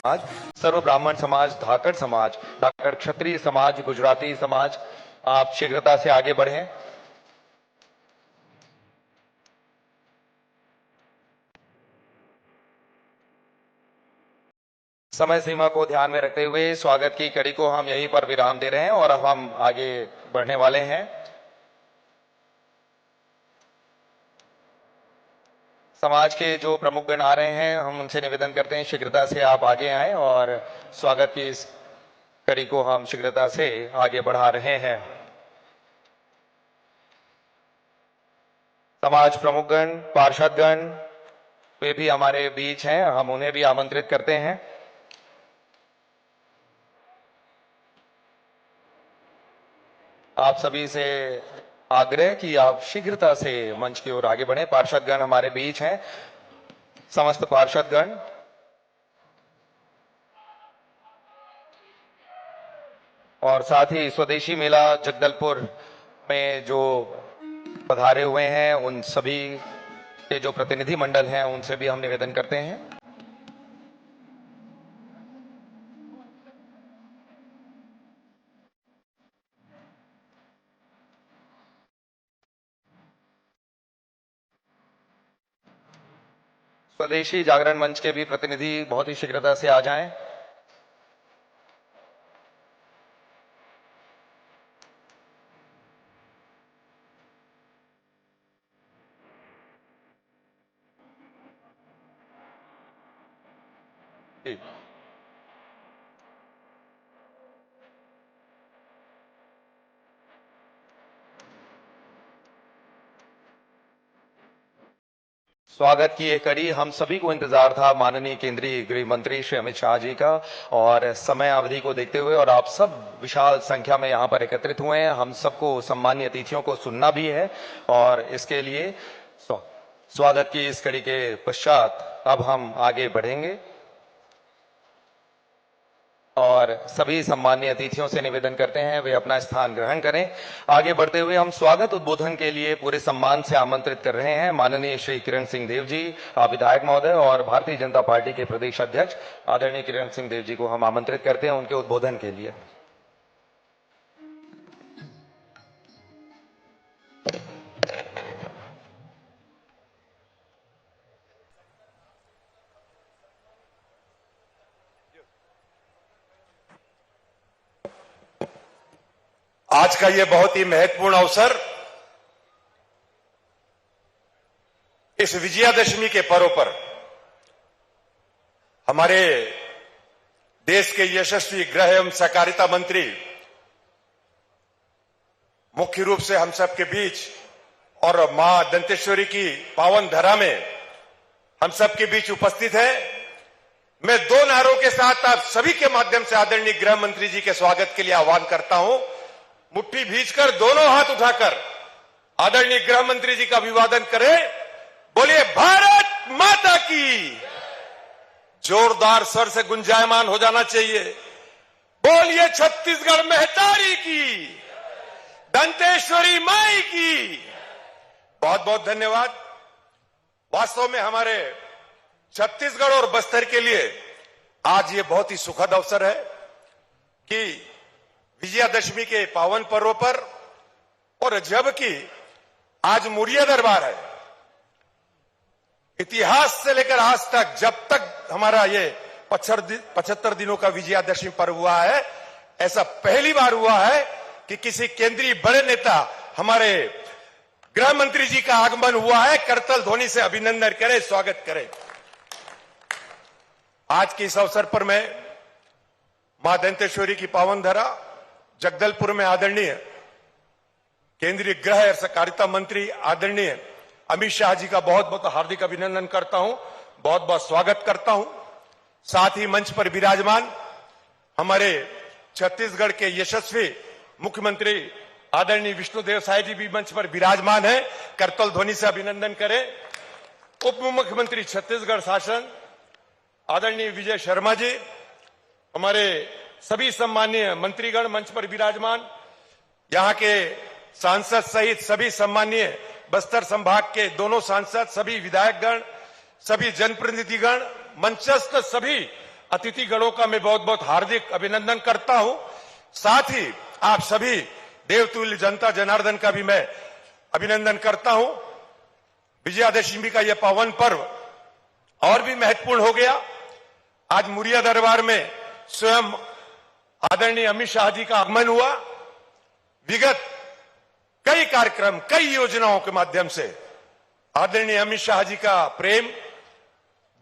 समाज, सर्व ब्राह्मण समाज, धाकड़ समाज, धाकड़ क्षत्रिय समाज, गुजराती समाज, आप शीघ्रता से आगे बढ़ें। समय सीमा को ध्यान में रखते हुए स्वागत की कड़ी को हम यहीं पर विराम दे रहे हैं और अब हम आगे बढ़ने वाले हैं। समाज के जो प्रमुख गण आ रहे हैं, हम उनसे निवेदन करते हैं शीघ्रता से आप आगे आएं और स्वागत की इस कड़ी को हम शीघ्रता से आगे बढ़ा रहे हैं। समाज प्रमुखगण, पार्षदगण, वे भी हमारे बीच हैं, हम उन्हें भी आमंत्रित करते हैं। आप सभी से आग्रह कि आप शीघ्रता से मंच की ओर आगे बढ़ें। पार्षदगण हमारे बीच हैं, समस्त पार्षदगण। और साथ ही स्वदेशी मेला जगदलपुर में जो पधारे हुए हैं, उन सभी के जो प्रतिनिधि मंडल हैं, उनसे भी हम निवेदन करते हैं। स्वदेशी जागरण मंच के भी प्रतिनिधि बहुत ही शीघ्रता से आ जाएं। स्वागत की एक कड़ी हम सभी को इंतजार था माननीय केंद्रीय गृह मंत्री श्री अमित शाह जी का, और समय अवधि को देखते हुए और आप सब विशाल संख्या में यहाँ पर एकत्रित हुए हैं, हम सबको सम्मानीय अतिथियों को सुनना भी है और इसके लिए स्वागत की इस कड़ी के पश्चात अब हम आगे बढ़ेंगे और सभी सम्मानीय अतिथियों से निवेदन करते हैं वे अपना स्थान ग्रहण करें। आगे बढ़ते हुए हम स्वागत उद्बोधन के लिए पूरे सम्मान से आमंत्रित कर रहे हैं माननीय श्री किरण सिंह देव जी, विधायक महोदय, और भारतीय जनता पार्टी के प्रदेश अध्यक्ष आदरणीय किरण सिंह देव जी को हम आमंत्रित करते हैं उनके उद्बोधन के लिए। आज का ये बहुत ही महत्वपूर्ण अवसर इस विजयादशमी के पर्व पर हमारे देश के यशस्वी गृह एवं सहकारिता मंत्री मुख्य रूप से हम सब के बीच और मां दंतेश्वरी की पावन धरा में हम सब के बीच उपस्थित है। मैं दो नारों के साथ आप सभी के माध्यम से आदरणीय गृह मंत्री जी के स्वागत के लिए आह्वान करता हूं। मुट्ठी भींचकर दोनों हाथ उठाकर आदरणीय गृह मंत्री जी का अभिवादन करें। बोलिए भारत माता की। जोरदार स्वर से गुंजायमान हो जाना चाहिए। बोलिए छत्तीसगढ़ महतारी की, दंतेश्वरी माई की। बहुत बहुत धन्यवाद। वास्तव में हमारे छत्तीसगढ़ और बस्तर के लिए आज ये बहुत ही सुखद अवसर है कि विजयादशमी के पावन पर्व पर, और जबकि आज मुड़िया दरबार है, इतिहास से लेकर आज तक जब तक हमारा ये 75 दिनों का विजयादशमी पर्व हुआ है, ऐसा पहली बार हुआ है कि किसी केंद्रीय बड़े नेता हमारे गृह मंत्री जी का आगमन हुआ है। करतल ध्वनि से अभिनंदन करें, स्वागत करें। आज के इस अवसर पर मैं मां दंतेश्वरी की पावन धरा जगदलपुर में आदरणीय केंद्रीय गृह और सहकारिता मंत्री आदरणीय अमित शाह जी का बहुत बहुत हार्दिक अभिनंदन करता हूं, बहुत बहुत स्वागत करता हूं। साथ ही मंच पर विराजमान हमारे छत्तीसगढ़ के यशस्वी मुख्यमंत्री आदरणीय विष्णुदेव साय जी भी मंच पर विराजमान है, करतल ध्वनि से अभिनंदन करें। उप मुख्यमंत्री छत्तीसगढ़ शासन आदरणीय विजय शर्मा जी, हमारे सभी सम्मानीय मंत्रीगण मंच पर विराजमान, यहां के सांसद सहित सभी सम्मानीय बस्तर संभाग के दोनों सांसद, सभी विधायकगण, सभी जनप्रतिनिधिगण, मंचस्थ सभी अतिथिगणों का मैं बहुत बहुत हार्दिक अभिनंदन करता हूं। साथ ही आप सभी देवतुल्य जनता जनार्दन का भी मैं अभिनंदन करता हूं। विजयादशमी का यह पावन पर्व और भी महत्वपूर्ण हो गया। आज मुरिया दरबार में स्वयं आदरणीय अमित शाह जी का आगमन हुआ। विगत कई कार्यक्रम, कई योजनाओं के माध्यम से आदरणीय अमित शाह जी का प्रेम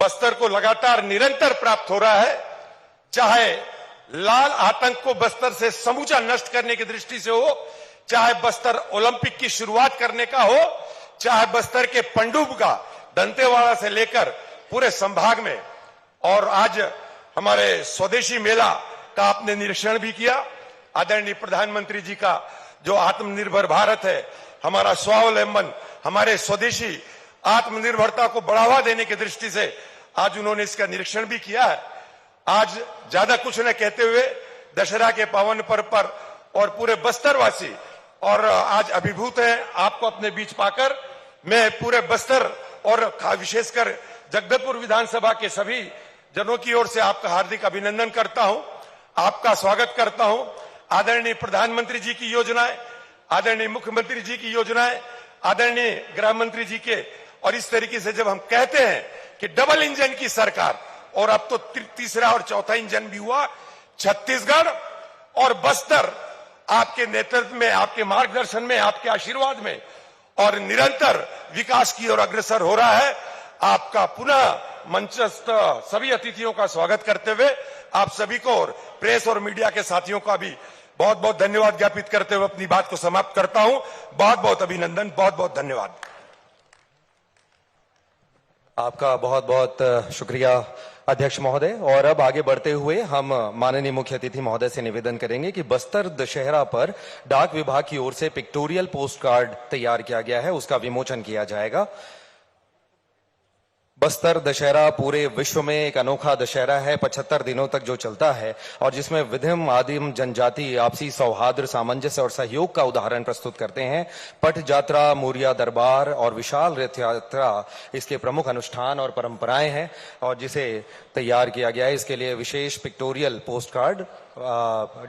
बस्तर को लगातार निरंतर प्राप्त हो रहा है। चाहे लाल आतंक को बस्तर से समूचा नष्ट करने की दृष्टि से हो, चाहे बस्तर ओलंपिक की शुरुआत करने का हो, चाहे बस्तर के पंडुबगा दंतेवाड़ा से लेकर पूरे संभाग में। और आज हमारे स्वदेशी मेला का आपने निरीक्षण भी किया। आदरणीय प्रधानमंत्री जी का जो आत्मनिर्भर भारत है, हमारा स्वावलंबन, हमारे स्वदेशी आत्मनिर्भरता को बढ़ावा देने की दृष्टि से आज उन्होंने इसका निरीक्षण भी किया है। आज ज्यादा कुछ न कहते हुए दशहरा के पावन पर्व पर और पूरे बस्तरवासी और आज अभिभूत हैं आपको अपने बीच पाकर। मैं पूरे बस्तर और विशेषकर जगदलपुर विधानसभा के सभी जनों की ओर से आपका हार्दिक अभिनंदन करता हूं, आपका स्वागत करता हूं। आदरणीय प्रधानमंत्री जी की योजनाएं, आदरणीय मुख्यमंत्री जी की योजनाएं, आदरणीय गृह मंत्री जी के, और इस तरीके से जब हम कहते हैं कि डबल इंजन की सरकार, और अब तो तीसरा और चौथा इंजन भी हुआ, छत्तीसगढ़ और बस्तर आपके नेतृत्व में, आपके मार्गदर्शन में, आपके आशीर्वाद में और निरंतर विकास की ओर अग्रसर हो रहा है। आपका पुनः मंचस्थ सभी अतिथियों का स्वागत करते हुए आप सभी को और प्रेस और मीडिया के साथियों का भी बहुत बहुत धन्यवाद ज्ञापित करते हुए अपनी बात को समाप्त करता हूं। बहुत बहुत अभिनंदन, बहुत बहुत धन्यवाद। आपका बहुत बहुत शुक्रिया अध्यक्ष महोदय। और अब आगे बढ़ते हुए हम माननीय मुख्य अतिथि महोदय से निवेदन करेंगे कि बस्तर दशहरा पर डाक विभाग की ओर से पिक्टोरियल पोस्ट कार्ड तैयार किया गया है, उसका विमोचन किया जाएगा। बस्तर दशहरा पूरे विश्व में एक अनोखा दशहरा है, 75 दिनों तक जो चलता है और जिसमें विभिन्न आदिम जनजाति आपसी सौहार्द, सामंजस्य और सहयोग का उदाहरण प्रस्तुत करते हैं। पट यात्रा, मुरिया दरबार और विशाल रथ यात्रा इसके प्रमुख अनुष्ठान और परंपराएं हैं और जिसे तैयार किया गया है इसके लिए विशेष पिक्टोरियल पोस्ट कार्ड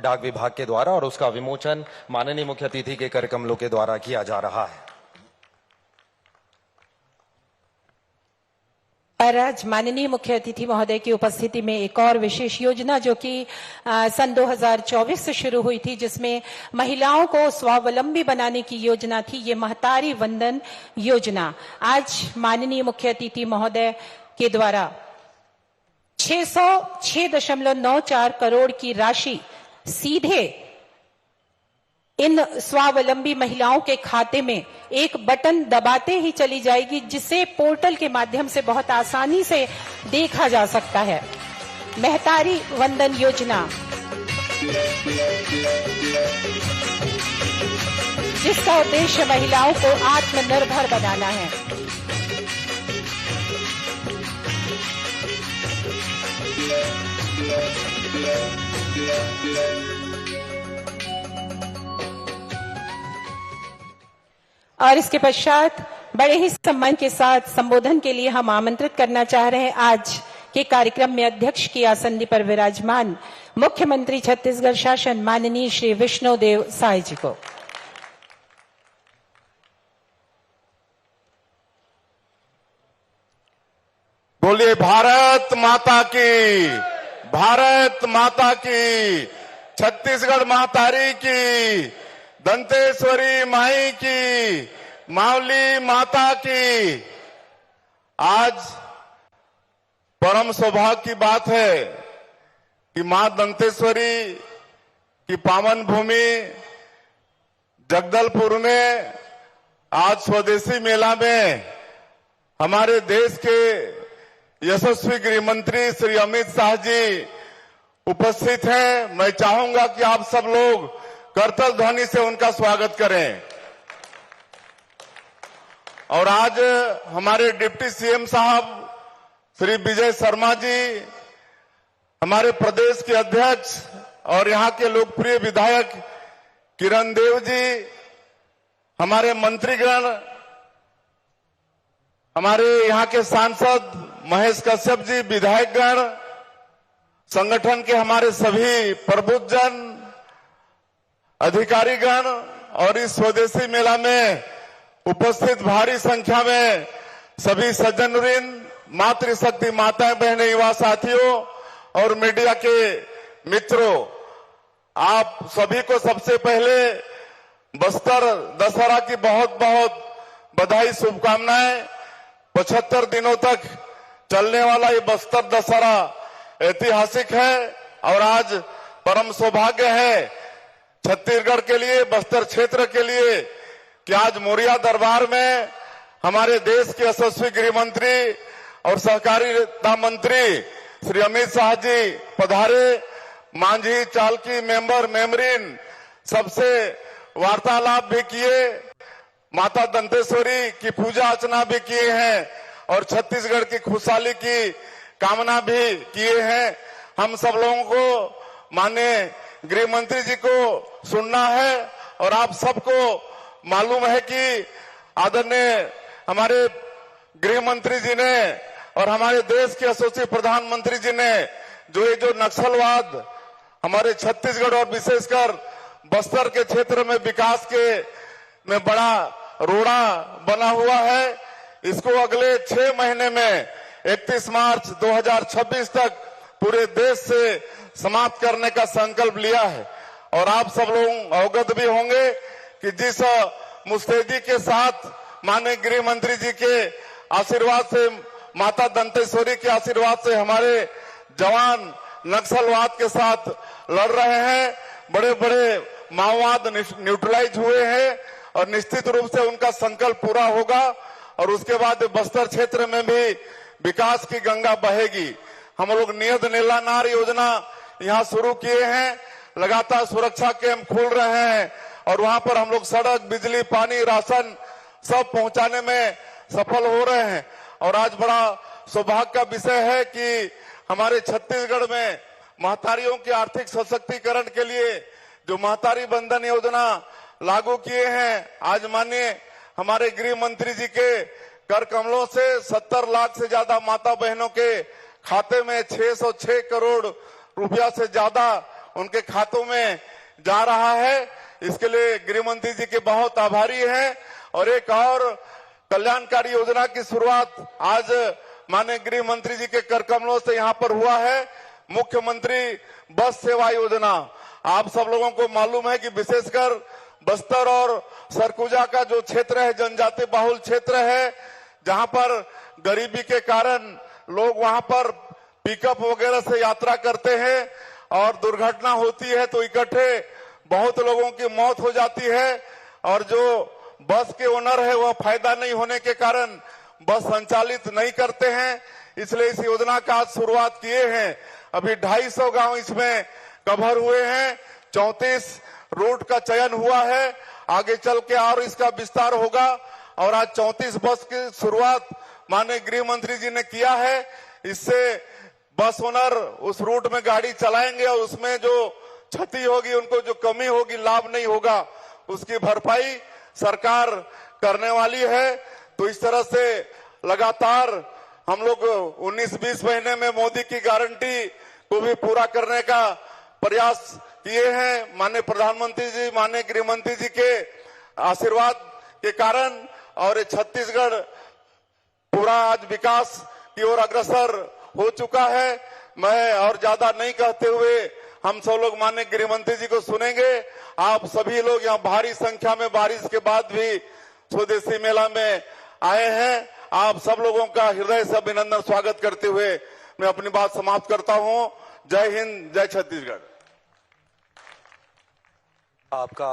डाक विभाग के द्वारा और उसका विमोचन माननीय मुख्य अतिथि के कर कमलों के द्वारा किया जा रहा है। और आज माननीय मुख्य अतिथि महोदय की उपस्थिति में एक और विशेष योजना जो कि सन 2024 से शुरू हुई थी, जिसमें महिलाओं को स्वावलंबी बनाने की योजना थी, ये महतारी वंदन योजना। आज माननीय मुख्य अतिथि महोदय के द्वारा 606.94 करोड़ की राशि सीधे इन स्वावलंबी महिलाओं के खाते में एक बटन दबाते ही चली जाएगी, जिसे पोर्टल के माध्यम से बहुत आसानी से देखा जा सकता है। महतारी वंदन योजना, जिसका उद्देश्य महिलाओं को आत्मनिर्भर बनाना है। और इसके पश्चात बड़े ही सम्मान के साथ संबोधन के लिए हम आमंत्रित करना चाह रहे हैं आज के कार्यक्रम में अध्यक्ष की आसंदी पर विराजमान मुख्यमंत्री छत्तीसगढ़ शासन माननीय श्री विष्णुदेव साय जी को। बोलिए भारत माता की, भारत माता की, छत्तीसगढ़ महतारी की, दंतेश्वरी माई की, मावली माता की। आज परम सौभाग्य की बात है कि मां दंतेश्वरी की पावन भूमि जगदलपुर में आज स्वदेशी मेला में हमारे देश के यशस्वी गृह मंत्री श्री अमित शाह जी उपस्थित हैं। मैं चाहूंगा कि आप सब लोग करतल ध्वनि से उनका स्वागत करें। और आज हमारे डिप्टी सीएम साहब श्री विजय शर्मा जी, हमारे प्रदेश के अध्यक्ष और यहाँ के लोकप्रिय विधायक किरण देव जी, हमारे मंत्रीगण, हमारे यहाँ के सांसद महेश कश्यप जी, विधायकगण, संगठन के हमारे सभी प्रबुद्धजन, अधिकारीगण और इस स्वदेशी मेला में उपस्थित भारी संख्या में सभी सज्जनवृंद, मातृशक्ति माताएं, बहनें, युवा साथियों और मीडिया के मित्रों, आप सभी को सबसे पहले बस्तर दशहरा की बहुत बहुत बधाई, शुभकामनाएं। 75 दिनों तक चलने वाला ये बस्तर दशहरा ऐतिहासिक है और आज परम सौभाग्य है छत्तीसगढ़ के लिए, बस्तर क्षेत्र के लिए कि आज मोरिया दरबार में हमारे देश के यशस्वी गृह मंत्री और सहकारिता मंत्री श्री अमित शाह जी पधारे। मांझी, चालकी, मेंबर, मेमरीन सबसे वार्तालाप भी किए, माता दंतेश्वरी की पूजा अर्चना भी किए हैं और छत्तीसगढ़ की खुशहाली की कामना भी किए हैं। हम सब लोगों को माननीय गृह मंत्री जी को सुनना है और आप सबको मालूम है कि आदरणीय हमारे गृह मंत्री जी ने और हमारे देश के यशस्वी प्रधानमंत्री जी ने जो नक्सलवाद हमारे छत्तीसगढ़ और विशेषकर बस्तर के क्षेत्र में विकास में बड़ा रोड़ा बना हुआ है, इसको अगले 6 महीने में 31 मार्च 2026 तक पूरे देश से समाप्त करने का संकल्प लिया है। और आप सब लोग अवगत भी होंगे कि जिस मुस्तैदी के साथ माननीय गृह मंत्री जी के आशीर्वाद से, माता दंतेश्वरी के आशीर्वाद से हमारे जवान नक्सलवाद के साथ लड़ रहे हैं, बड़े बड़े माओवाद न्यूट्रलाइज हुए हैं और निश्चित रूप से उनका संकल्प पूरा होगा और उसके बाद बस्तर क्षेत्र में भी विकास की गंगा बहेगी। हम लोग नियत नीलानार योजना यहाँ शुरू किए हैं, लगातार सुरक्षा कैंप खोल रहे हैं और वहां पर हम लोग सड़क, बिजली, पानी, राशन सब पहुंचाने में सफल हो रहे हैं। और आज बड़ा सौभाग्य का विषय है कि हमारे छत्तीसगढ़ में महतारियों के आर्थिक सशक्तिकरण के लिए जो महतारी बंधन योजना लागू किए हैं, आज माननीय हमारे गृह मंत्री जी के कर कमलों से 70 लाख से ज्यादा माता बहनों के खाते में 606 करोड़ रुपया से ज्यादा उनके खातों में जा रहा है। इसके लिए गृह मंत्री जी के बहुत आभारी हैं। और एक और कल्याणकारी योजना की शुरुआत आज माननीय गृह मंत्री जी के कर कमलों से यहाँ पर हुआ है, मुख्यमंत्री बस सेवा योजना। आप सब लोगों को मालूम है कि विशेषकर बस्तर और सरगुजा का जो क्षेत्र है, जनजाति बाहुल क्षेत्र है, जहां पर गरीबी के कारण लोग वहां पर पिकअप वगैरह से यात्रा करते हैं और दुर्घटना होती है तो इकट्ठे बहुत लोगों की मौत हो जाती है और जो बस के ओनर है वह फायदा नहीं होने के कारण बस संचालित नहीं करते हैं। इसलिए इस योजना का आज शुरुआत किए हैं। अभी 250 गांव इसमें कवर हुए हैं, 34 रूट का चयन हुआ है, आगे चल के और इसका विस्तार होगा। और आज 34 बस की शुरुआत माननीय गृह मंत्री जी ने किया है। इससे बस ओनर उस रूट में गाड़ी चलाएंगे और उसमें जो क्षति होगी, उनको जो कमी होगी, लाभ नहीं होगा, उसकी भरपाई सरकार करने वाली है। तो इस तरह से लगातार हम लोग 19-20 महीने में मोदी की गारंटी को भी पूरा करने का प्रयास किए हैं। माननीय प्रधानमंत्री जी, माननीय गृह मंत्री जी के आशीर्वाद के कारण और ये छत्तीसगढ़ पूरा आज विकास की ओर अग्रसर हो चुका है। मैं और ज्यादा नहीं कहते हुए हम सब लोग माननीय गृह मंत्री जी को सुनेंगे। आप सभी लोग यहाँ भारी संख्या में बारिश के बाद भी स्वदेशी मेला में आए हैं। आप सब लोगों का हृदय से अभिनंदन स्वागत करते हुए मैं अपनी बात समाप्त करता हूँ। जय हिंद, जय छत्तीसगढ़। आपका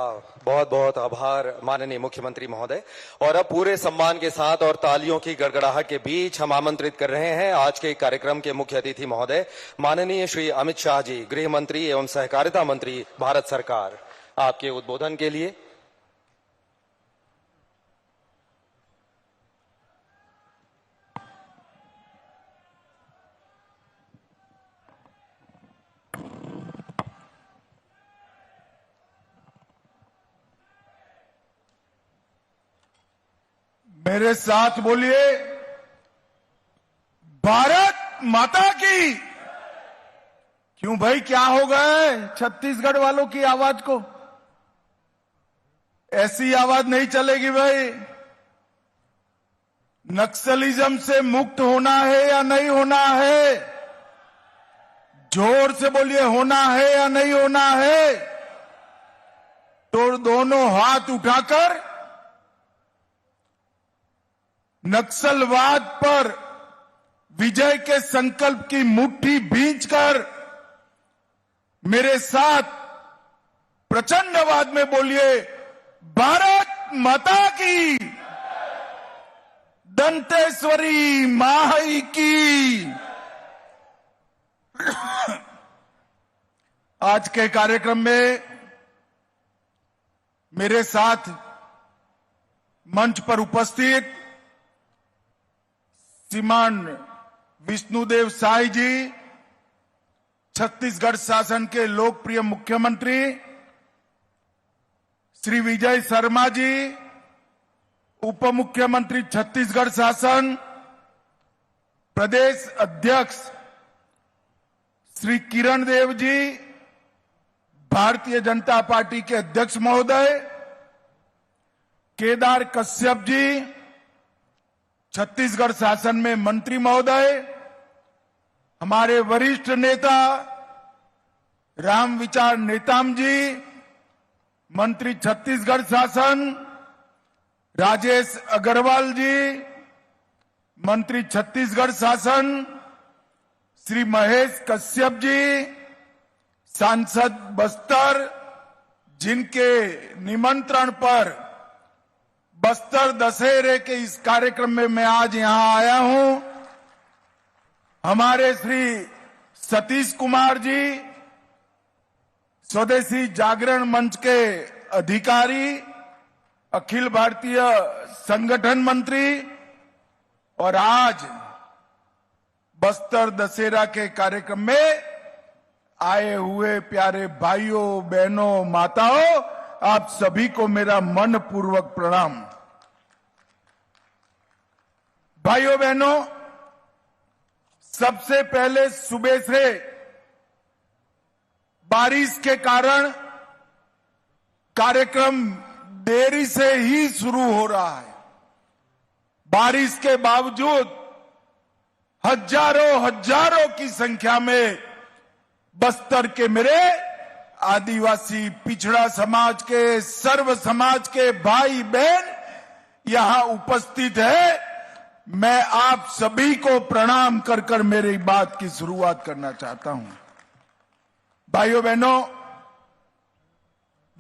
बहुत बहुत आभार माननीय मुख्यमंत्री महोदय। और अब पूरे सम्मान के साथ और तालियों की गड़गड़ाहट के बीच हम आमंत्रित कर रहे हैं आज के कार्यक्रम के मुख्य अतिथि महोदय माननीय श्री अमित शाह जी, गृह मंत्री एवं सहकारिता मंत्री, भारत सरकार, आपके उद्बोधन के लिए। मेरे साथ बोलिए, भारत माता की। क्यों भाई, क्या हो गए छत्तीसगढ़ वालों की आवाज को? ऐसी आवाज नहीं चलेगी भाई। नक्सलिज्म से मुक्त होना है या नहीं होना है? जोर से बोलिए, होना है या नहीं होना है? तो दोनों हाथ उठाकर नक्सलवाद पर विजय के संकल्प की मुट्ठी भींचकर मेरे साथ प्रचंड आवाज में बोलिए, भारत माता की, दंतेश्वरी माई की। आज के कार्यक्रम में मेरे साथ मंच पर उपस्थित श्रीमान विष्णुदेव साय जी, छत्तीसगढ़ शासन के लोकप्रिय मुख्यमंत्री, श्री विजय शर्मा जी, उप मुख्यमंत्री छत्तीसगढ़ शासन, प्रदेश अध्यक्ष श्री किरण देव जी, भारतीय जनता पार्टी के अध्यक्ष महोदय, केदार कश्यप जी, छत्तीसगढ़ शासन में मंत्री महोदय, हमारे वरिष्ठ नेता राम विचार नेताम जी, मंत्री छत्तीसगढ़ शासन, राजेश अग्रवाल जी, मंत्री छत्तीसगढ़ शासन, श्री महेश कश्यप जी, सांसद बस्तर, जिनके निमंत्रण पर बस्तर दशहरे के इस कार्यक्रम में मैं आज यहां आया हूं, हमारे श्री सतीश कुमार जी, स्वदेशी जागरण मंच के अधिकारी, अखिल भारतीय संगठन मंत्री, और आज बस्तर दशहरा के कार्यक्रम में आए हुए प्यारे भाइयों बहनों माताओं, आप सभी को मेरा मनपूर्वक प्रणाम। भाइयों बहनों, सबसे पहले सुबह से बारिश के कारण कार्यक्रम देरी से ही शुरू हो रहा है। बारिश के बावजूद हजारों की संख्या में बस्तर के मेरे आदिवासी पिछड़ा समाज के, सर्व समाज के भाई बहन यहां उपस्थित है। मैं आप सभी को प्रणाम कर कर मेरी बात की शुरुआत करना चाहता हूं। भाइयों बहनों,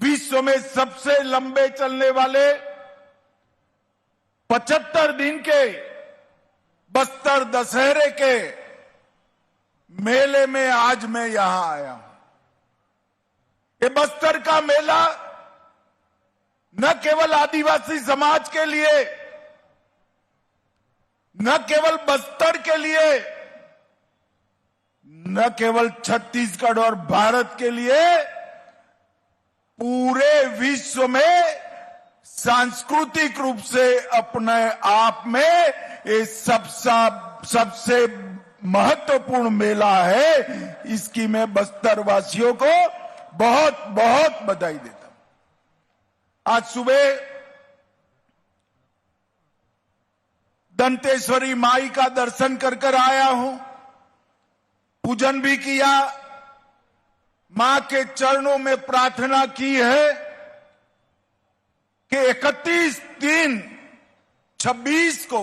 विश्व में सबसे लंबे चलने वाले 75 दिन के बस्तर दशहरे के मेले में आज मैं यहां आया हूं। ये बस्तर का मेला न केवल आदिवासी समाज के लिए, न केवल बस्तर के लिए, न केवल छत्तीसगढ़ और भारत के लिए, पूरे विश्व में सांस्कृतिक रूप से अपने आप में ये सबसे महत्वपूर्ण मेला है। इसकी मैं बस्तर वासियों को बहुत बहुत बधाई देता हूं। आज सुबह दंतेश्वरी माई का दर्शन कर कर आया हूं, पूजन भी किया, मां के चरणों में प्रार्थना की है कि 31/3/26 को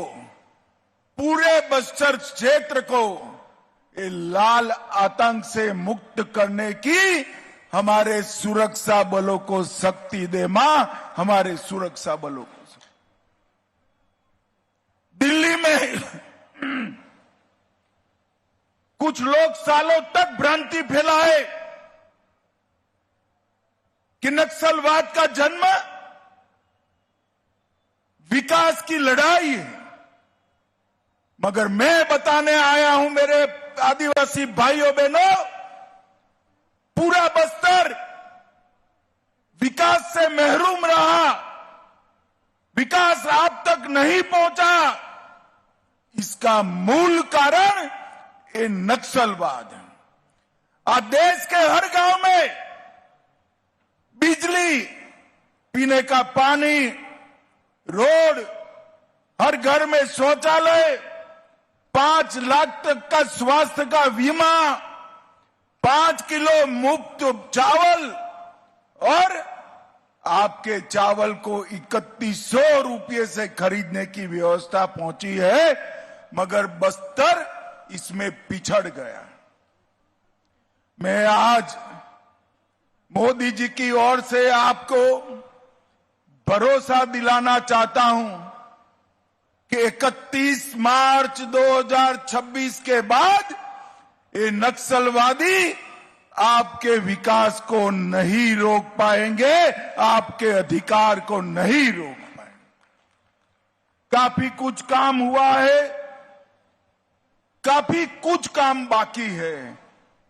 पूरे बस्तर क्षेत्र को ये लाल आतंक से मुक्त करने की हमारे सुरक्षा बलों को शक्ति दे मां, हमारे सुरक्षा बलों को। दिल्ली में कुछ लोग सालों तक भ्रांति फैलाए कि नक्सलवाद का जन्म विकास की लड़ाई है, मगर मैं बताने आया हूं मेरे आदिवासी भाइयों बहनों, पूरा बस्तर विकास से महरूम रहा, विकास आप तक नहीं पहुंचा। इसका मूल कारण ये नक्सलवाद है। आज देश के हर गांव में बिजली, पीने का पानी, रोड, हर घर में शौचालय, 5 लाख तक का स्वास्थ्य का बीमा, 5 किलो मुफ्त चावल और आपके चावल को 3100 रुपये से खरीदने की व्यवस्था पहुंची है, मगर बस्तर इसमें पिछड़ गया। मैं आज मोदी जी की ओर से आपको भरोसा दिलाना चाहता हूं कि 31 मार्च 2026 के बाद ये नक्सलवादी आपके विकास को नहीं रोक पाएंगे, आपके अधिकार को नहीं रोक पाएंगे। काफी कुछ काम हुआ है, काफी कुछ काम बाकी है,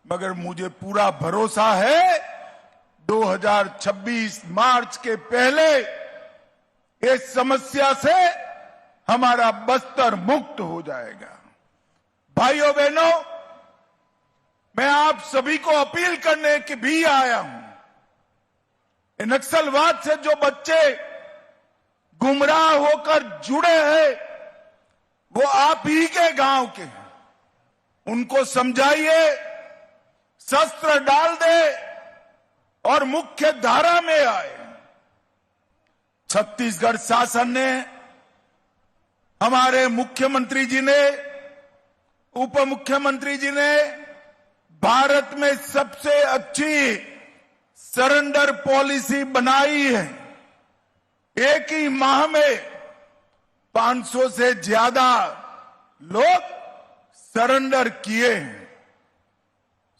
मगर मुझे पूरा भरोसा है 2026 मार्च के पहले इस समस्या से हमारा बस्तर मुक्त हो जाएगा। भाइयों बहनों, मैं आप सभी को अपील करने के भी आया हूं। नक्सलवाद से जो बच्चे गुमराह होकर जुड़े हैं, वो आप ही के गांव के हैं। उनको समझाइए, शस्त्र डाल दे और मुख्य धारा में आए। छत्तीसगढ़ शासन ने, हमारे मुख्यमंत्री जी ने, उप मुख्यमंत्री जी ने भारत में सबसे अच्छी सरेंडर पॉलिसी बनाई है। एक ही माह में 500 से ज्यादा लोग सरेंडर किए हैं।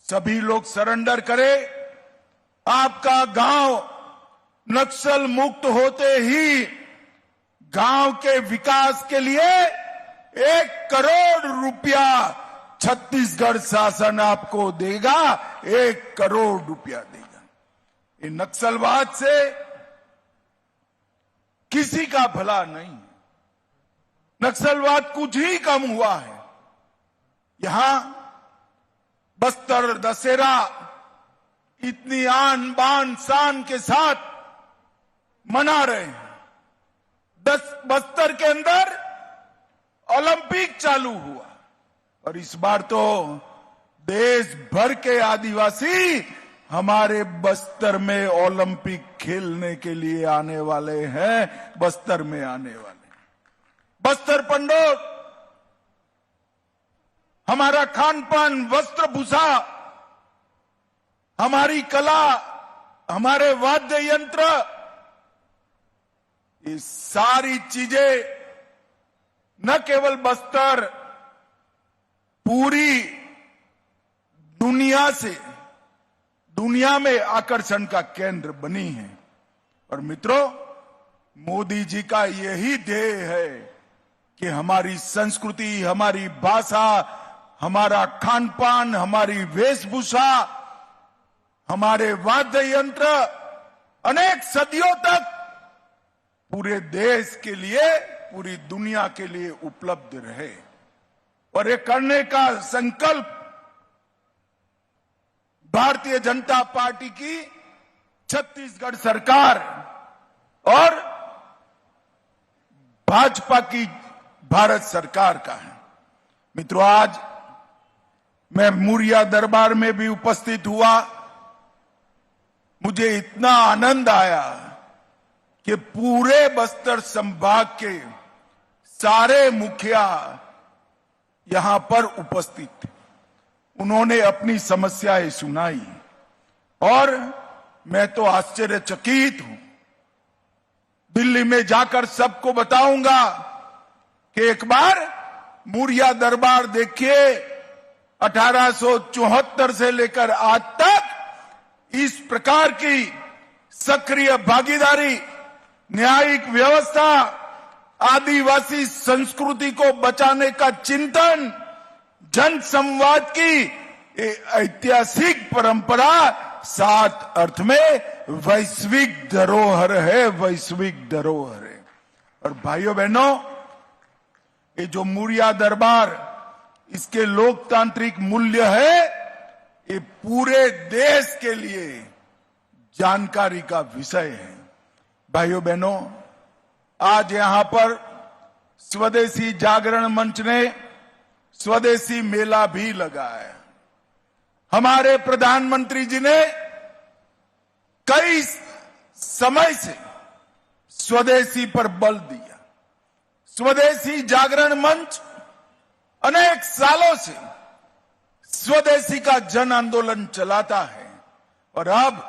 सभी लोग सरेंडर करें। आपका गांव नक्सल मुक्त होते ही गांव के विकास के लिए 1 करोड़ रुपया छत्तीसगढ़ शासन आपको देगा। 1 करोड़ रुपया देगा। ये नक्सलवाद से किसी का भला नहीं। नक्सलवाद कुछ ही कम हुआ है। यहां बस्तर दशहरा इतनी आन बान शान के साथ मना रहे हैं। बस्तर के अंदर ओलंपिक चालू हुआ और इस बार तो देश भर के आदिवासी हमारे बस्तर में ओलंपिक खेलने के लिए आने वाले हैं। बस्तर में आने वाले हैं। बस्तर पंडोर, हमारा खान पान, वस्त्र भूषा, हमारी कला, हमारे वाद्य यंत्र, ये सारी चीजें न केवल बस्तर, पूरी दुनिया में आकर्षण का केंद्र बनी है। और मित्रों, मोदी जी का यही ध्येय है कि हमारी संस्कृति, हमारी भाषा, हमारा खान पान, हमारी वेशभूषा, हमारे वाद्य यंत्र अनेक सदियों तक पूरे देश के लिए, पूरी दुनिया के लिए उपलब्ध रहे। और ये करने का संकल्प भारतीय जनता पार्टी की छत्तीसगढ़ सरकार और भाजपा की भारत सरकार का है। मित्रों, आज मैं मुरिया दरबार में भी उपस्थित हुआ। मुझे इतना आनंद आया कि पूरे बस्तर संभाग के सारे मुखिया यहां पर उपस्थित थे। उन्होंने अपनी समस्याएं सुनाई और मैं तो आश्चर्यचकित हूं। दिल्ली में जाकर सबको बताऊंगा कि एक बार मुरिया दरबार देखिए। 1874 से लेकर आज तक इस प्रकार की सक्रिय भागीदारी, न्यायिक व्यवस्था, आदिवासी संस्कृति को बचाने का चिंतन, जन संवाद की ऐतिहासिक परंपरा 7 अर्थ में वैश्विक धरोहर है। वैश्विक धरोहर है। और भाइयों बहनों, ये जो मुरिया दरबार, इसके लोकतांत्रिक मूल्य है, ये पूरे देश के लिए जानकारी का विषय है। भाइयों बहनों, आज यहां पर स्वदेशी जागरण मंच ने स्वदेशी मेला भी लगाया। हमारे प्रधानमंत्री जी ने कई समय से स्वदेशी पर बल दिया। स्वदेशी जागरण मंच अनेक सालों से स्वदेशी का जन आंदोलन चलाता है और अब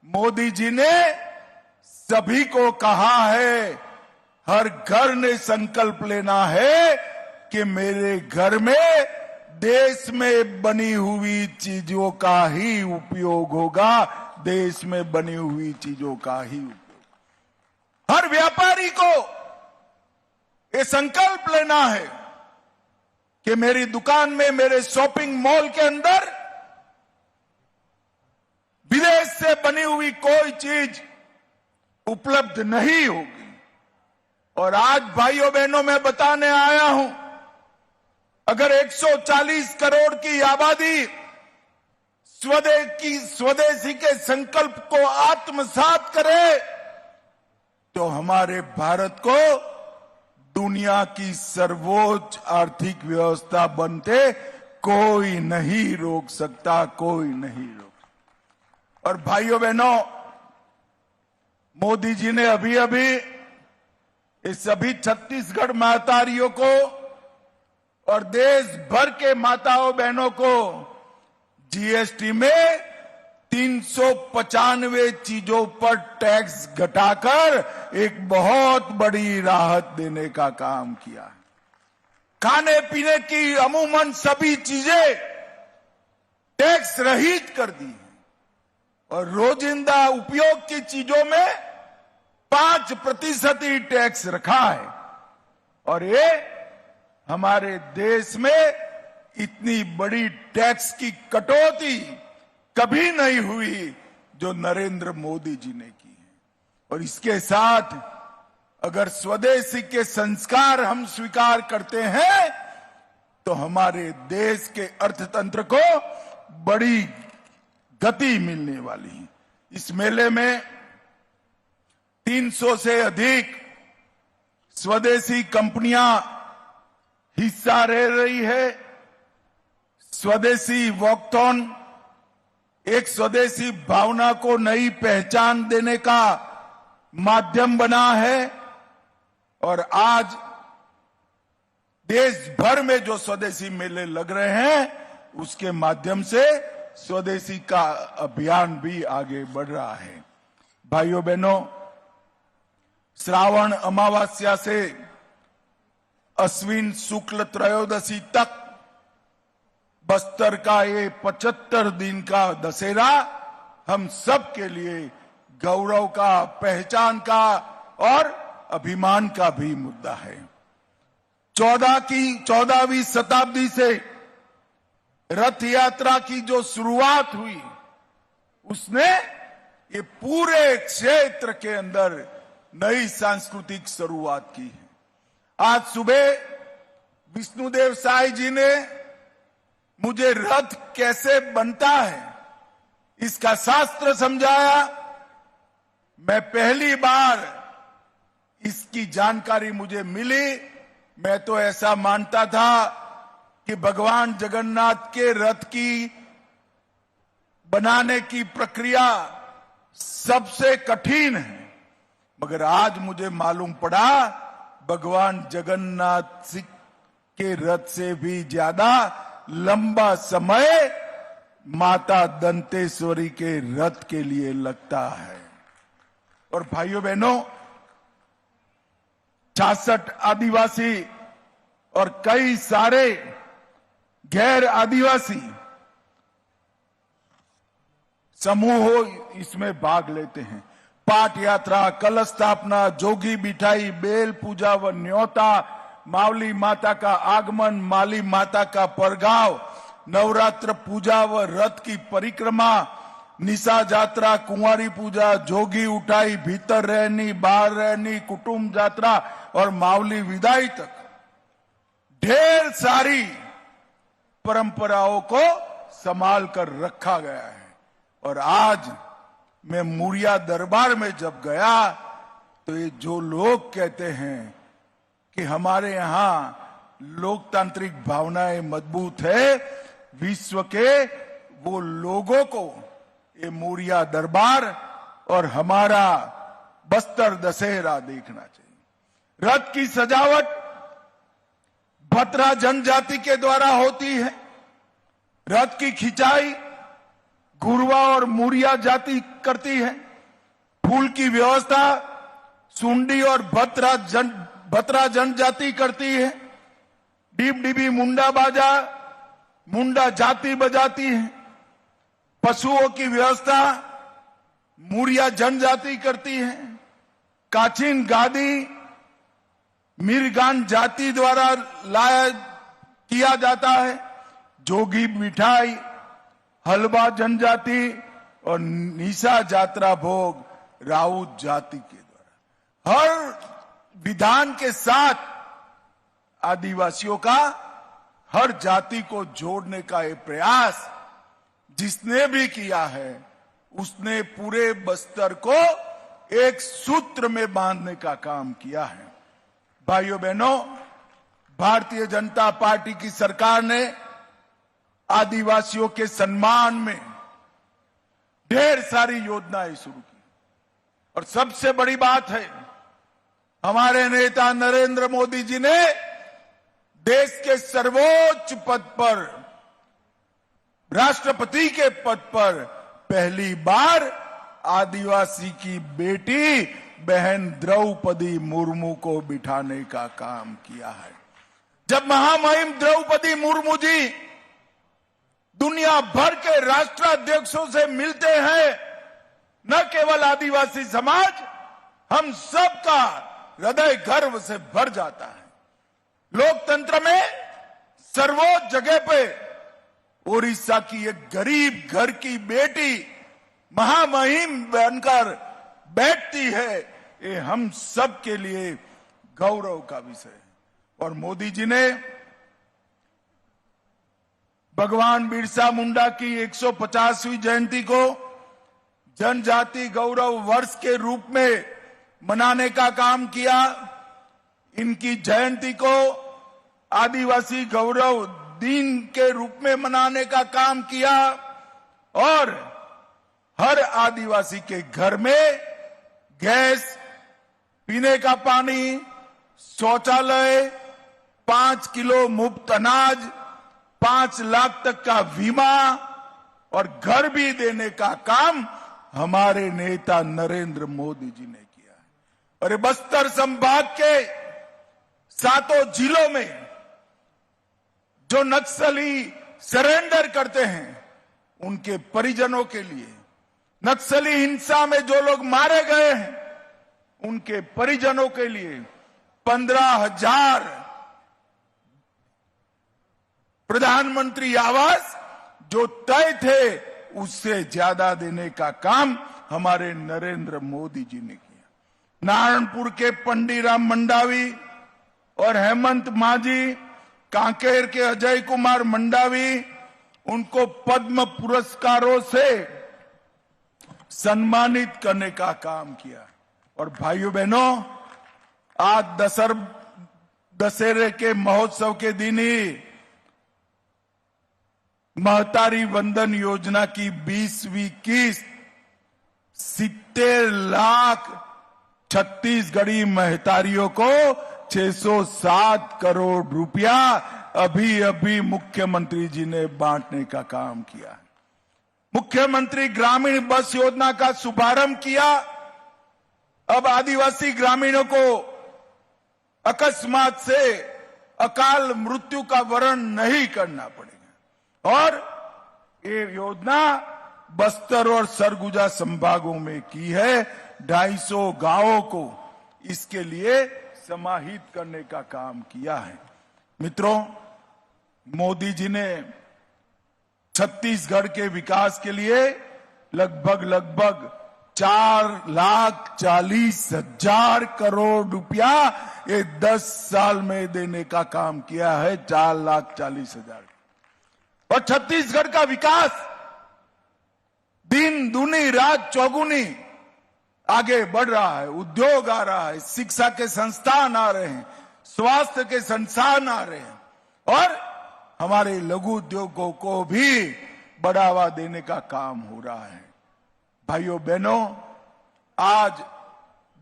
मोदी जी ने सभी को कहा है, हर घर ने संकल्प लेना है कि मेरे घर में देश में बनी हुई चीजों का ही उपयोग होगा, देश में बनी हुई चीजों का ही उपयोग। हर व्यापारी को ये संकल्प लेना है कि मेरी दुकान में, मेरे शॉपिंग मॉल के अंदर विदेश से बनी हुई कोई चीज उपलब्ध नहीं होगी। और आज भाइयों बहनों मैं बताने आया हूं, अगर 140 करोड़ की आबादी स्वदेशी के संकल्प को आत्मसात करे तो हमारे भारत को दुनिया की सर्वोच्च आर्थिक व्यवस्था बनते कोई नहीं रोक सकता, कोई नहीं रोक। और भाइयों बहनों, मोदी जी ने अभी अभी इस सभी छत्तीसगढ़ मातारियों को और देश भर के माताओं बहनों को जीएसटी में 395 चीजों पर टैक्स घटाकर एक बहुत बड़ी राहत देने का काम किया। खाने पीने की अमूमन सभी चीजें टैक्स रहित कर दी और रोजिंदा उपयोग की चीजों में 5% ही टैक्स रखा है। और ये हमारे देश में इतनी बड़ी टैक्स की कटौती कभी नहीं हुई जो नरेंद्र मोदी जी ने की है। और इसके साथ अगर स्वदेशी के संस्कार हम स्वीकार करते हैं तो हमारे देश के अर्थतंत्र को बड़ी गति मिलने वाली है। इस मेले में 300 से अधिक स्वदेशी कंपनियां हिस्सा ले रही है। स्वदेशी वॉकथॉन एक स्वदेशी भावना को नई पहचान देने का माध्यम बना है और आज देश भर में जो स्वदेशी मेले लग रहे हैं उसके माध्यम से स्वदेशी का अभियान भी आगे बढ़ रहा है। भाइयों बहनों, श्रावण अमावस्या से अश्विन शुक्ल त्रयोदशी तक बस्तर का ये 75 दिन का दशहरा हम सब के लिए गौरव का, पहचान का और अभिमान का भी मुद्दा है। 14वीं शताब्दी से रथ यात्रा की जो शुरुआत हुई उसने ये पूरे क्षेत्र के अंदर नई सांस्कृतिक शुरुआत की है। आज सुबह विष्णुदेव साई जी ने मुझे रथ कैसे बनता है इसका शास्त्र समझाया। मैं पहली बार इसकी जानकारी मुझे मिली। मैं तो ऐसा मानता था कि भगवान जगन्नाथ के रथ की बनाने की प्रक्रिया सबसे कठिन है, मगर आज मुझे मालूम पड़ा भगवान जगन्नाथ के रथ से भी ज्यादा लंबा समय माता दंतेश्वरी के रथ के लिए लगता है। और भाइयों बहनों, 66 आदिवासी और कई सारे गैर आदिवासी समूह इसमें भाग लेते हैं। पाठ यात्रा, कलश स्थापना, जोगी बिठाई, बेल पूजा व न्योता, मावली माता का आगमन, माली माता का परगाव, नवरात्र पूजा व रथ की परिक्रमा, निशा यात्रा, कुंवारी पूजा, जोगी उठाई, भीतर रहनी, बाहर रहनी, कुटुंब यात्रा और मावली विदाई तक ढेर सारी परंपराओं को संभाल कर रखा गया है। और आज मैं मुरिया दरबार में जब गया तो ये जो लोग कहते हैं कि हमारे यहाँ लोकतांत्रिक भावनाएं मजबूत है, विश्व के वो लोगों को ये मुरिया दरबार और हमारा बस्तर दशहरा देखना चाहिए। रथ की सजावट भतरा जनजाति के द्वारा होती है। रथ की खिंचाई घुरवा और मुरिया जाति करती है। फूल की व्यवस्था सुंडी और भतरा जनजाति करती है। डिब डिबी मुंडा बाजा मुंडा जाति बजाती है। पशुओं की व्यवस्था मुरिया जनजाति करती है। काचिन गादी मिरगान जाति द्वारा लाया किया जाता है। जोगी मिठाई हलवा जनजाति और निशा जात्रा भोग राउत जाति के द्वारा। हर विधान के साथ आदिवासियों का हर जाति को जोड़ने का ये प्रयास जिसने भी किया है उसने पूरे बस्तर को एक सूत्र में बांधने का काम किया है। भाइयों बहनों, भारतीय जनता पार्टी की सरकार ने आदिवासियों के सम्मान में ढेर सारी योजनाएं शुरू की और सबसे बड़ी बात है हमारे नेता नरेंद्र मोदी जी ने देश के सर्वोच्च पद पर, राष्ट्रपति के पद पर पहली बार आदिवासी की बेटी बहन द्रौपदी मुर्मू को बिठाने का काम किया है। जब महामहिम द्रौपदी मुर्मू जी दुनिया भर के राष्ट्राध्यक्षों से मिलते हैं, न केवल आदिवासी समाज, हम सबका हृदय गर्व से भर जाता है। लोकतंत्र में सर्वोच्च जगह पे ओडिशा की एक गरीब घर की बेटी महामहिम बनकर बैठती है, ये हम सब के लिए गौरव का विषय है। और मोदी जी ने भगवान बिरसा मुंडा की 150वीं जयंती को जनजाति गौरव वर्ष के रूप में मनाने का काम किया। इनकी जयंती को आदिवासी गौरव दिन के रूप में मनाने का काम किया और हर आदिवासी के घर में गैस, पीने का पानी, शौचालय, 5 किलो मुफ्त अनाज, 5 लाख तक का बीमा और घर भी देने का काम हमारे नेता नरेंद्र मोदी जी ने किया है। और ये बस्तर संभाग के 7 जिलों में जो नक्सली सरेंडर करते हैं उनके परिजनों के लिए, नक्सली हिंसा में जो लोग मारे गए हैं उनके परिजनों के लिए 15,000 प्रधानमंत्री आवास जो तय थे उससे ज्यादा देने का काम हमारे नरेंद्र मोदी जी ने किया। नारायणपुर के पंडीराम मंडावी और हेमंत मांझी, कांकेर के अजय कुमार मंडावी, उनको पद्म पुरस्कारों से सम्मानित करने का काम किया। और भाइयों बहनों, आज दशहरे के महोत्सव के दिन ही महतारी वंदन योजना की 20वीं किस्त 70 लाख छत्तीसगढ़ी महतारियों को 607 करोड़ रुपया अभी अभी मुख्यमंत्री जी ने बांटने का काम किया है। मुख्यमंत्री ग्रामीण बस योजना का शुभारंभ किया। अब आदिवासी ग्रामीणों को अकस्मात से अकाल मृत्यु का वरण नहीं करना पड़ेगा और ये योजना बस्तर और सरगुजा संभागों में की है। 250 गांवों को इसके लिए समाहित करने का काम किया है। मित्रों, मोदी जी ने छत्तीसगढ़ के विकास के लिए लगभग 4,40,000 करोड़ रुपया ये 10 साल में देने का काम किया है। 4,40,000 और छत्तीसगढ़ का विकास दिन दूनी रात चौगुनी आगे बढ़ रहा है। उद्योग आ रहा है, शिक्षा के संस्थान आ रहे हैं, स्वास्थ्य के संस्थान आ रहे हैं और हमारे लघु उद्योगों को भी बढ़ावा देने का काम हो रहा है। भाइयों बहनों, आज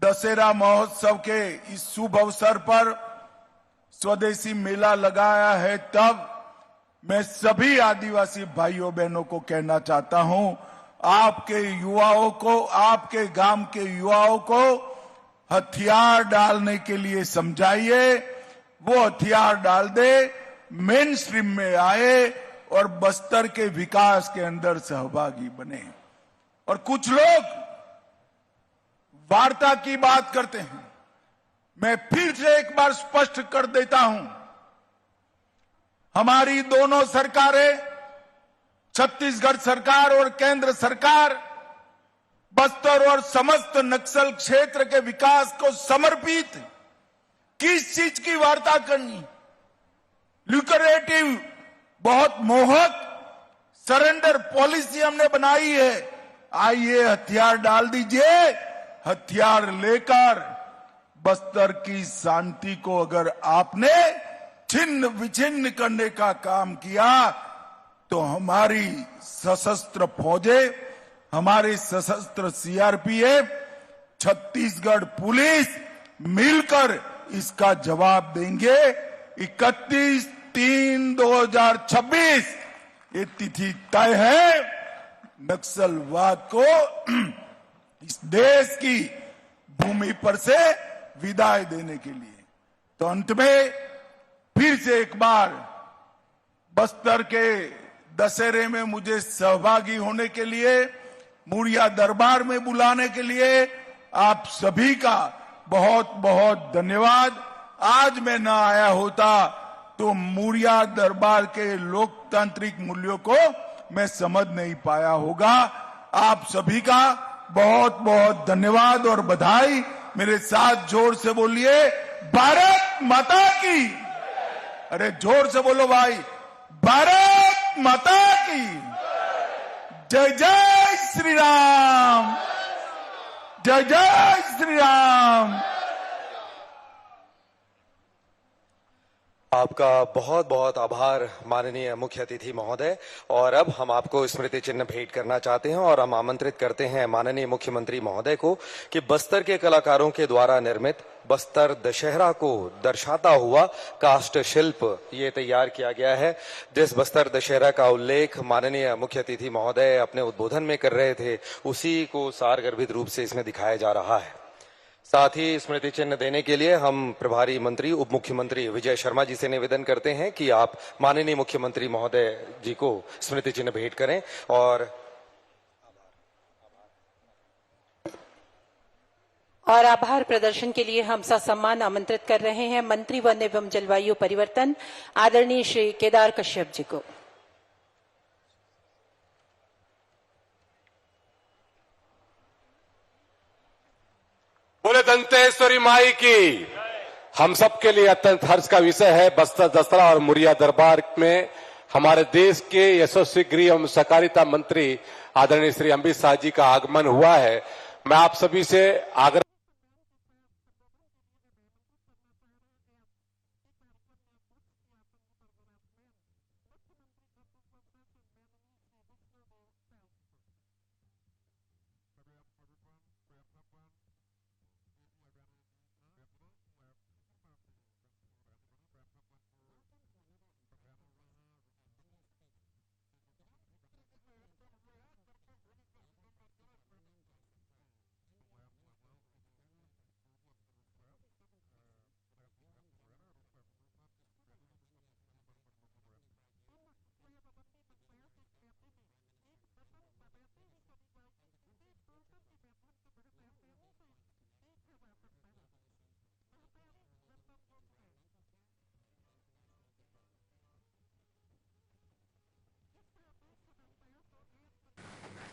दशहरा महोत्सव के इस शुभ अवसर पर स्वदेशी मेला लगाया है, तब मैं सभी आदिवासी भाइयों बहनों को कहना चाहता हूं, आपके युवाओं को, आपके गांव के युवाओं को हथियार डालने के लिए समझाइए, वो हथियार डाल दे, मेन स्ट्रीम में आए और बस्तर के विकास के अंदर सहभागी बने। और कुछ लोग वार्ता की बात करते हैं, मैं फिर से एक बार स्पष्ट कर देता हूं, हमारी दोनों सरकारें, छत्तीसगढ़ सरकार और केंद्र सरकार, बस्तर और समस्त नक्सल क्षेत्र के विकास को समर्पित। किस चीज की वार्ता करनी? ल्यूक्रेटिव, बहुत मोहक सरेंडर पॉलिसी हमने बनाई है। आइए हथियार डाल दीजिए, हथियार लेकर बस्तर की शांति को अगर आपने छिन्न विछिन्न करने का काम किया तो हमारी सशस्त्र फौजें, हमारे सशस्त्र सीआरपीएफ, छत्तीसगढ़ पुलिस मिलकर इसका जवाब देंगे। 31/3/2026 ये तिथि तय है नक्सलवाद को इस देश की भूमि पर से विदाई देने के लिए। तो अंत में फिर से एक बार बस्तर के दशहरे में मुझे सहभागी होने के लिए, मुड़िया दरबार में बुलाने के लिए आप सभी का बहुत बहुत धन्यवाद। आज मैं ना आया होता तो मुड़िया दरबार के लोकतांत्रिक मूल्यों को मैं समझ नहीं पाया होगा। आप सभी का बहुत बहुत धन्यवाद और बधाई। मेरे साथ जोर से बोलिए, भारत माता की। अरे जोर से बोलो भाई, भारत माता की जय। जय श्री राम, जय जय श्री राम। आपका बहुत बहुत आभार माननीय मुख्य अतिथि महोदय। और अब हम आपको स्मृति चिन्ह भेंट करना चाहते हैं और हम आमंत्रित करते हैं माननीय मुख्यमंत्री महोदय को कि बस्तर के कलाकारों के द्वारा निर्मित बस्तर दशहरा को दर्शाता हुआ काष्ठ शिल्प ये तैयार किया गया है, जिस बस्तर दशहरा का उल्लेख माननीय मुख्य अतिथि महोदय अपने उद्बोधन में कर रहे थे, उसी को सारगर्भित रूप से इसमें दिखाया जा रहा है। साथ ही स्मृति चिन्ह देने के लिए हम प्रभारी मंत्री उप मुख्यमंत्री विजय शर्मा जी से निवेदन करते हैं कि आप माननीय मुख्यमंत्री महोदय जी को स्मृति चिन्ह भेंट करें। और आभार प्रदर्शन के लिए हम सम्मान आमंत्रित कर रहे हैं मंत्री वन एवं जलवायु परिवर्तन आदरणीय श्री केदार कश्यप जी को। बोले दंतेश्वरी माई की। हम सबके लिए अत्यंत हर्ष का विषय है, बस्तर दशहरा और मुड़िया दरबार में हमारे देश के यशस्वी गृह एवं सहकारिता मंत्री आदरणीय श्री अमित शाह जी का आगमन हुआ है। मैं आप सभी से आग्रह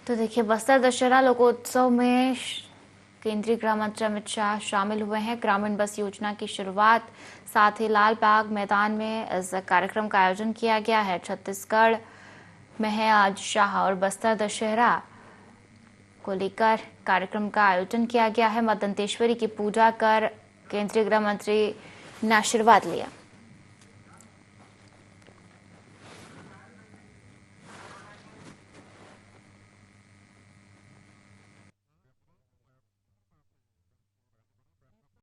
तो देखिए, बस्तर दशहरा लोकोत्सव में केंद्रीय गृह मंत्री अमित शाह शामिल हुए हैं। ग्रामीण बस योजना की शुरुआत, साथ ही लाल बाग मैदान में इस कार्यक्रम का आयोजन किया गया है। छत्तीसगढ़ में है आज शाह और बस्तर दशहरा को लेकर कार्यक्रम का आयोजन किया गया है। मां दंतेश्वरी की पूजा कर केंद्रीय गृह मंत्री ने आशीर्वाद लिया।